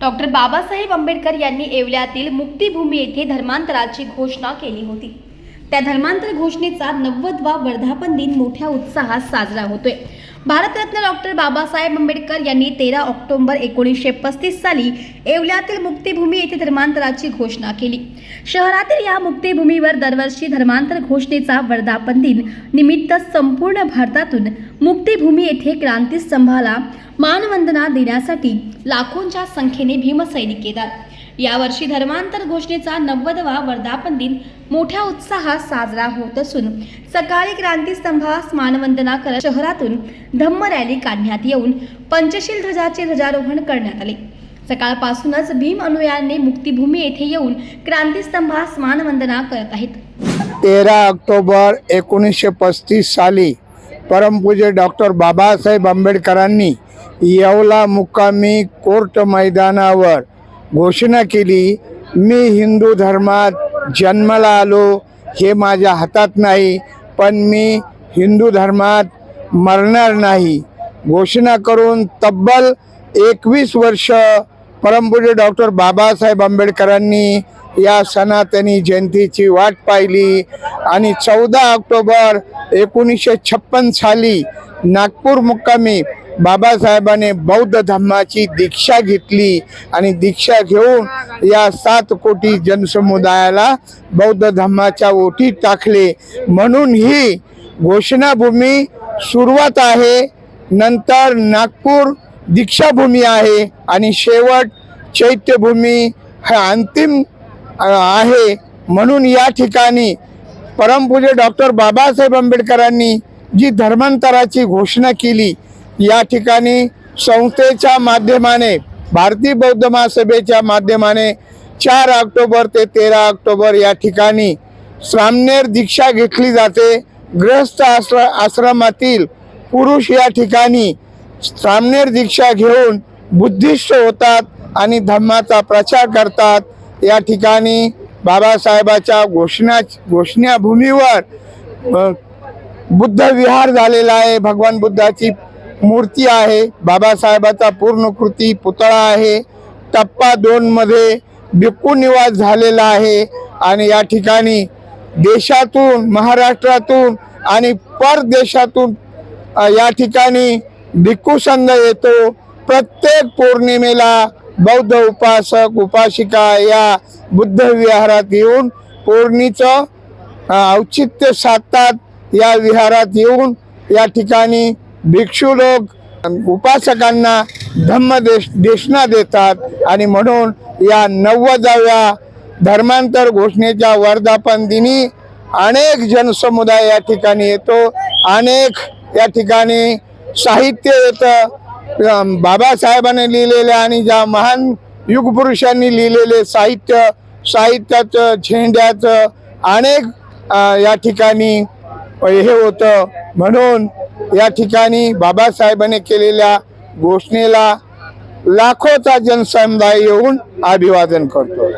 Doctor Babasaheb Ambedkar यांनी येवल्यातील मुक्तिभूमी येथे धर्मांतराची घोषणा केली होती। त्या धर्मांतर घोषणेचा 90वा वर्धापन दिन मोठ्या उत्साहात साजरा होतोय। भारतरत्न डॉक्टर बाबासाहेब आंबेडकर यांनी 13 ऑक्टोबर 1935 साली येवल्यातील मुक्तिभूमी येथे धर्मांतराची घोषणा केली। शहरातील या मुक्तिभूमीवर दरवर्षी धर्मांतर घोषणेचा वर्धापन दिन निमित्त संपूर्ण भारतातून मुक्तिभूमी येथे क्रांतीस्तंभाला मानवंदना देण्यासाठी लाखोंच्या संख्येने भीमसैनिक येतात। यावर्षी धर्मांतर घोषणेचा 90वा वर्धापन दिन मोठ्या उत्साहात साजरा होत असून सकाळी क्रांतीस्तंभास मानवंदना करत शहरातून धम्म रॅली काढण्यात येऊन पंचशील ध्वजाचे ध्वजारोहण करण्यात आले। सकाळपासूनच भीम अनुयायांनी मुक्तिभूमी येथे येऊन क्रांतीस्तंभास मानवंदना करत आहेत। 13 ऑक्टोबर 1935 साली परमपूज्य डॉक्टर बाबासाहेब आंबेडकरांनी येवला मुक्कामी कोर्ट मैदानावर घोषणा केली, मी हिंदू धर्मात जन्माला आलो हे माझ्या हातात नाही, पण मी हिंदू धर्मात मरणार नाही घोषणा करून तब्बल 21 वर्ष परमपूज्य डॉक्टर बाबासाहेब आंबेडकरांनी या सनातनी जयंतीची वाट पाहिली आणि 14 ऑक्टोबर 1956 साली नागपूर मुक्कामी बाबासाहेबांनी बौद्ध धम्माची दीक्षा घेतली आणि दीक्षा घेऊन या 7 कोटी जनसमुदायाला बौद्ध धम्माच्या ओटी टाकले। म्हणून ही घोषणाभूमी सुरुवात आहे, नंतर नागपूर दीक्षाभूमी आहे आणि शेवट चैत्यभूमी हा अंतिम आहे। म्हणून या ठिकाणी परमपूज्य डॉक्टर बाबासाहेब आंबेडकरांनी जी धर्मांतराची घोषणा केली, या ठिकाणी संस्थेच्या माध्यमाने भारतीय बौद्ध महासभेच्या माध्यमाने 4 ऑक्टोबर ते 13 ऑक्टोबर या ठिकाणी सामनेर दीक्षा घेतली जाते। गृहस्थ आश्रमातील पुरुष या ठिकाणी सामनेर दीक्षा घेऊन बुद्धिस्ट होतात आणि धम्माचा प्रचार करतात। या ठिकाणी बाबासाहेबाच्या घोषणाभूमीवर बुद्ध विहार झालेला आहे, भगवान बुद्धाची मूर्ती आहे, बाबासाहेबाचा पूर्णकृती पुतळा आहे, टप्पा 2 मध्ये भिक्खू निवास झालेला आहे आणि या ठिकाणी देशातून, महाराष्ट्रातून आणि परदेशातून या ठिकाणी भिक्खू संघ येतो। प्रत्येक पौर्णिमेला बौद्ध उपासक उपासिका या बुद्ध विहारात येऊन पौर्णिमेचं औचित्य साधतात। या विहारात येऊन या ठिकाणी भिक्षू लोक उपासकांना धम्म देशना देतात आणि म्हणून या 90व्या धर्मांतर घोषणेच्या वर्धापन दिनी अनेक जनसमुदाय या ठिकाणी येतो, अनेक या ठिकाणी साहित्य येतं। बाबासाहेबांनी लिहिलेले आणि ज्या महान युगपुरुषांनी लिहिलेले साहित्याचं झेंड्याचं अनेक या ठिकाणी हे होतं। म्हणून या ठिकाणी बाबासाहेबांनी केलेल्या घोषणेला लाखोचा जनसमुदाय येऊन अभिवादन करतो।